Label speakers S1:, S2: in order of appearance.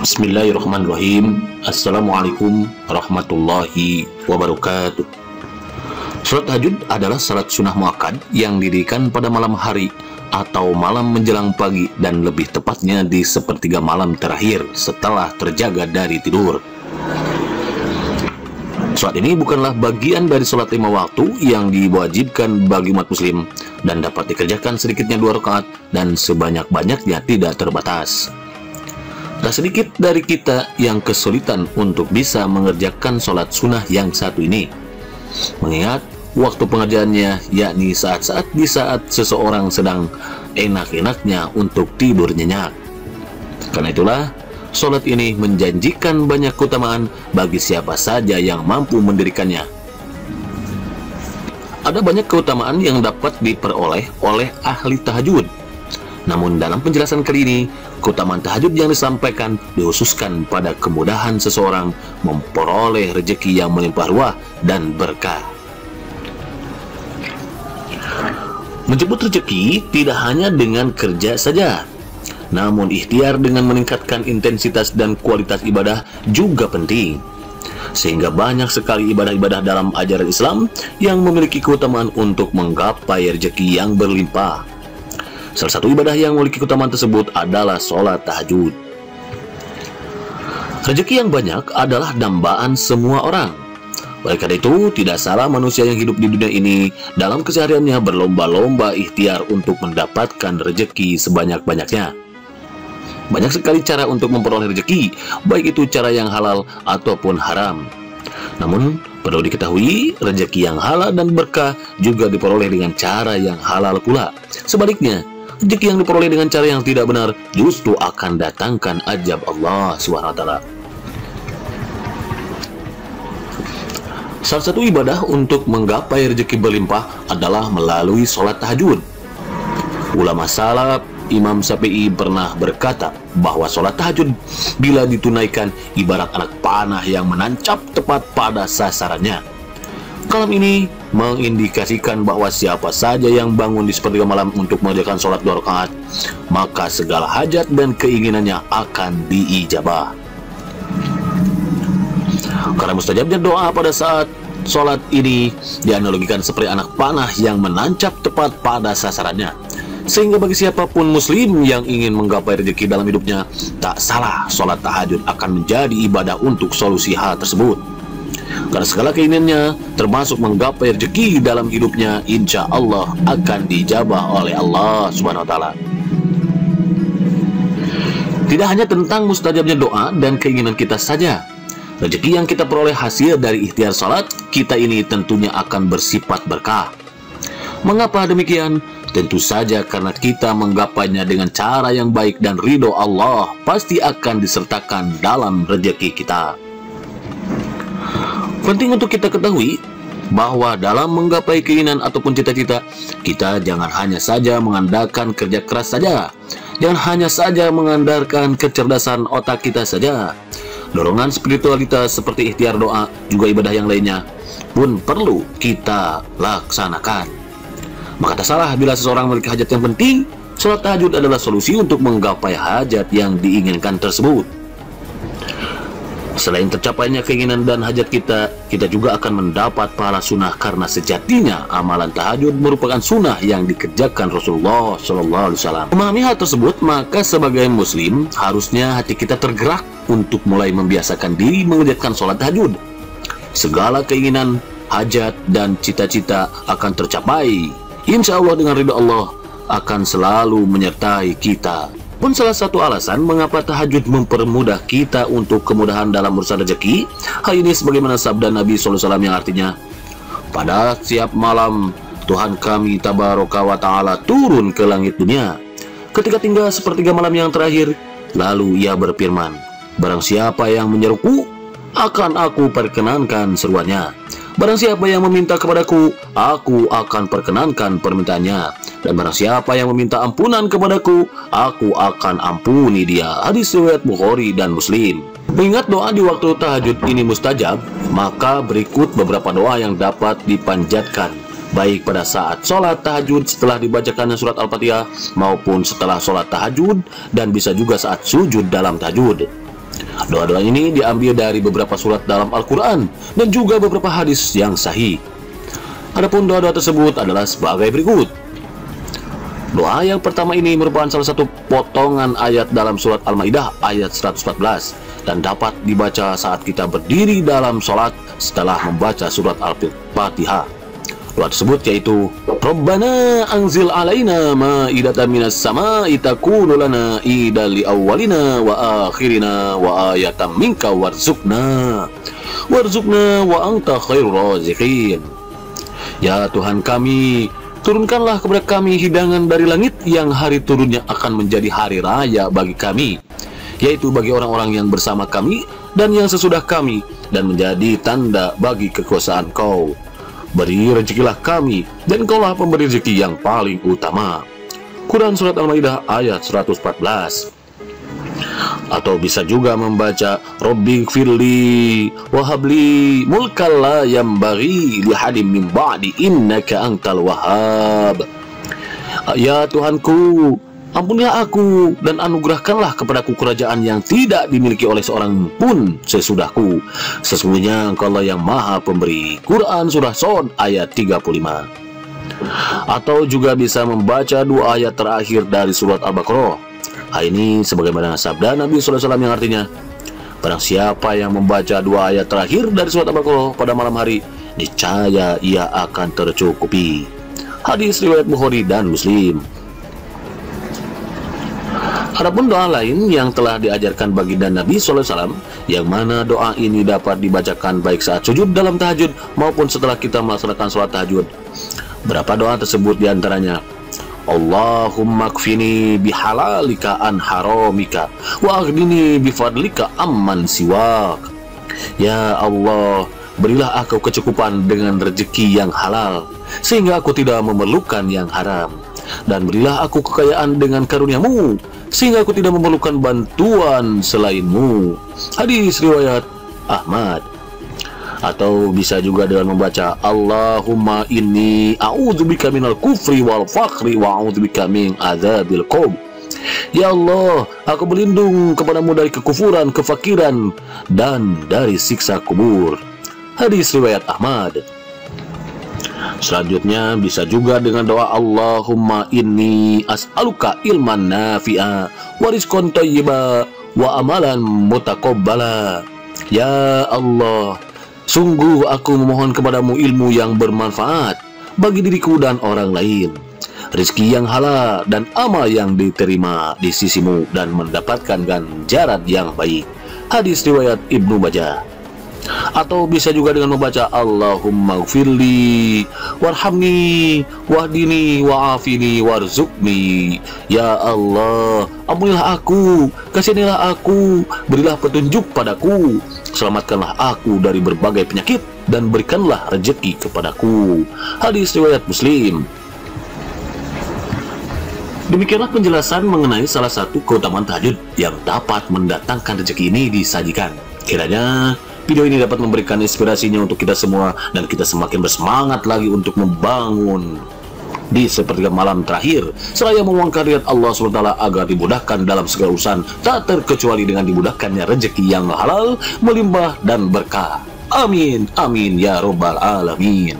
S1: Bismillahirrahmanirrahim. Assalamualaikum warahmatullahi wabarakatuh. Salat tahajud adalah salat sunnah muakkad yang didirikan pada malam hari atau malam menjelang pagi, dan lebih tepatnya di sepertiga malam terakhir setelah terjaga dari tidur. Salat ini bukanlah bagian dari salat 5 waktu yang diwajibkan bagi umat muslim, dan dapat dikerjakan sedikitnya 2 rakaat dan sebanyak-banyaknya tidak terbatas. Tak sedikit dari kita yang kesulitan untuk bisa mengerjakan sholat sunnah yang satu ini, mengingat waktu pengerjaannya yakni saat-saat di saat seseorang sedang enak-enaknya untuk tidur nyenyak. Karena itulah, sholat ini menjanjikan banyak keutamaan bagi siapa saja yang mampu mendirikannya. Ada banyak keutamaan yang dapat diperoleh oleh ahli tahajud. Namun dalam penjelasan kali ini, keutamaan tahajud yang disampaikan dikhususkan pada kemudahan seseorang memperoleh rezeki yang melimpah ruah dan berkah. Menjemput rezeki tidak hanya dengan kerja saja, namun ikhtiar dengan meningkatkan intensitas dan kualitas ibadah juga penting. Sehingga banyak sekali ibadah-ibadah dalam ajaran Islam yang memiliki keutamaan untuk menggapai rezeki yang berlimpah. Salah satu ibadah yang memiliki keutamaan tersebut adalah sholat tahajud. Rezeki yang banyak adalah dambaan semua orang. Oleh karena itu, tidak salah manusia yang hidup di dunia ini dalam kesehariannya berlomba-lomba ikhtiar untuk mendapatkan rezeki sebanyak-banyaknya. Banyak sekali cara untuk memperoleh rezeki, baik itu cara yang halal ataupun haram. Namun, perlu diketahui, rezeki yang halal dan berkah juga diperoleh dengan cara yang halal pula. Sebaliknya, rezeki yang diperoleh dengan cara yang tidak benar justru akan datangkan azab Allah SWT. Salah satu ibadah untuk menggapai rezeki berlimpah adalah melalui sholat tahajud. Ulama salaf Imam Syafi'i pernah berkata bahwa sholat tahajud bila ditunaikan ibarat anak panah yang menancap tepat pada sasarannya. Kalam ini mengindikasikan bahwa siapa saja yang bangun di sepertiga malam untuk mengerjakan sholat 2 rakaat, maka segala hajat dan keinginannya akan diijabah. Karena mustajabnya doa pada saat sholat ini dianalogikan seperti anak panah yang menancap tepat pada sasarannya. Sehingga bagi siapapun muslim yang ingin menggapai rezeki dalam hidupnya, tak salah sholat tahajud akan menjadi ibadah untuk solusi hal tersebut. Karena segala keinginannya, termasuk menggapai rezeki dalam hidupnya, insya Allah akan dijabah oleh Allah SWT. Tidak hanya tentang mustajabnya doa dan keinginan kita saja, rezeki yang kita peroleh hasil dari ikhtiar salat kita ini tentunya akan bersifat berkah. Mengapa demikian? Tentu saja karena kita menggapainya dengan cara yang baik, dan ridho Allah pasti akan disertakan dalam rezeki kita. Penting untuk kita ketahui bahwa dalam menggapai keinginan ataupun cita-cita, kita jangan hanya saja mengandalkan kerja keras saja. Jangan hanya saja mengandalkan kecerdasan otak kita saja. Dorongan spiritualitas seperti ikhtiar doa, juga ibadah yang lainnya pun perlu kita laksanakan. Maka tak salah bila seseorang memiliki hajat yang penting, sholat tahajud adalah solusi untuk menggapai hajat yang diinginkan tersebut. Selain tercapainya keinginan dan hajat kita, kita juga akan mendapat pahala sunnah, karena sejatinya amalan tahajud merupakan sunnah yang dikerjakan Rasulullah SAW. Memahami hal tersebut, maka sebagai muslim harusnya hati kita tergerak untuk mulai membiasakan diri mengerjakan sholat tahajud. Segala keinginan, hajat, dan cita-cita akan tercapai, insya Allah dengan ridha Allah akan selalu menyertai kita. Pun salah satu alasan mengapa tahajud mempermudah kita untuk kemudahan dalam urusan rezeki. Hal ini sebagaimana sabda Nabi SAW yang artinya, pada setiap malam Tuhan kami Tabaraka wa Ta'ala turun ke langit dunia. Ketika tinggal sepertiga malam yang terakhir, lalu ia berfirman, barang siapa yang menyeruku, akan aku perkenankan seruannya. Barang siapa yang meminta kepadaku, aku akan perkenankan permintaannya. Dan barang siapa yang meminta ampunan kepadaku, aku akan ampuni dia. Hadis riwayat Bukhari dan Muslim. Mengingat doa di waktu tahajud ini mustajab, maka berikut beberapa doa yang dapat dipanjatkan, baik pada saat sholat tahajud setelah dibacakan surat Al-Fatihah, maupun setelah sholat tahajud, dan bisa juga saat sujud dalam tahajud. Doa-doa ini diambil dari beberapa surat dalam Al-Quran dan juga beberapa hadis yang sahih. Adapun doa-doa tersebut adalah sebagai berikut. Doa yang pertama ini merupakan salah satu potongan ayat dalam surat Al-Maidah ayat 114 dan dapat dibaca saat kita berdiri dalam sholat setelah membaca surat Al-Fatihah. Doa tersebut yaitu Rabbana anzil alaina ma'idatan minas sama'i takunu lana idal li awwalina wa akhirina wa ayatan minka warzuqna wa anta khairur raziqin. Ya Tuhan kami, turunkanlah kepada kami hidangan dari langit yang hari turunnya akan menjadi hari raya bagi kami, yaitu bagi orang-orang yang bersama kami dan yang sesudah kami, dan menjadi tanda bagi kekuasaan Kau. Beri rezekilah kami, dan Kaulah pemberi rezeki yang paling utama. Quran Surat Al-Maidah ayat 114. Atau bisa juga membaca Rabbi gfirli wahabli mulkal la yambaghi li hadim min ba'di innaka antal wahhab. Ya Tuhanku, ampunilah aku dan anugerahkanlah kepadaku kerajaan yang tidak dimiliki oleh seorang pun sesudahku. Sesungguhnya Engkaulah yang maha pemberi. Quran Surah Shad ayat 35. Atau juga bisa membaca dua ayat terakhir dari surat Al-Baqarah. Hal ini sebagaimana sabda Nabi SAW yang artinya, barang siapa yang membaca dua ayat terakhir dari surat Al-Baqarah pada malam hari, niscaya ia akan tercukupi. Hadis riwayat Bukhari dan Muslim. Adapun doa lain yang telah diajarkan baginda Nabi SAW, yang mana doa ini dapat dibacakan baik saat sujud dalam tahajud maupun setelah kita melaksanakan sholat tahajud. Berapa doa tersebut diantaranya? Allahumma kfini bihalalika an haramika wa aghnini bifadlika amman siwak. Ya Allah, berilah aku kecukupan dengan rezeki yang halal sehingga aku tidak memerlukan yang haram, dan berilah aku kekayaan dengan karunia-Mu sehingga aku tidak memerlukan bantuan selain-Mu. Hadis riwayat Ahmad. Atau bisa juga dengan membaca Allahumma inni a'udzubika minal kufri wal faqri wa a'udzubika min adzabil qabr. Ya Allah, aku berlindung kepadamu dari kekufuran, kefakiran, dan dari siksa kubur. Hadis riwayat Ahmad. Selanjutnya bisa juga dengan doa Allahumma inni as'aluka ilman nafi'a wa rizqan thayyiba wa amalan mutaqabbala. Ya Allah, sungguh aku memohon kepadamu ilmu yang bermanfaat bagi diriku dan orang lain, rezeki yang halal dan amal yang diterima di sisimu dan mendapatkan ganjaran yang baik. Hadis riwayat Ibnu Majah. Atau bisa juga dengan membaca Allahumma gfirli warhamni wahdini wa'afini warzuqni. Ya Allah, ampunilah aku, kasihanilah aku, berilah petunjuk padaku, selamatkanlah aku dari berbagai penyakit, dan berikanlah rezeki kepadaku. Hadis riwayat Muslim. Demikianlah penjelasan mengenai salah satu keutamaan tahajud yang dapat mendatangkan rezeki ini disajikan. Kiranya video ini dapat memberikan inspirasinya untuk kita semua, dan kita semakin bersemangat lagi untuk membangun di sepertiga malam terakhir, seraya memohon kehadirat Allah SWT agar dimudahkan dalam segala urusan, tak terkecuali dengan dimudahkannya rezeki yang halal, melimpah dan berkah. Amin, amin ya robbal alamin.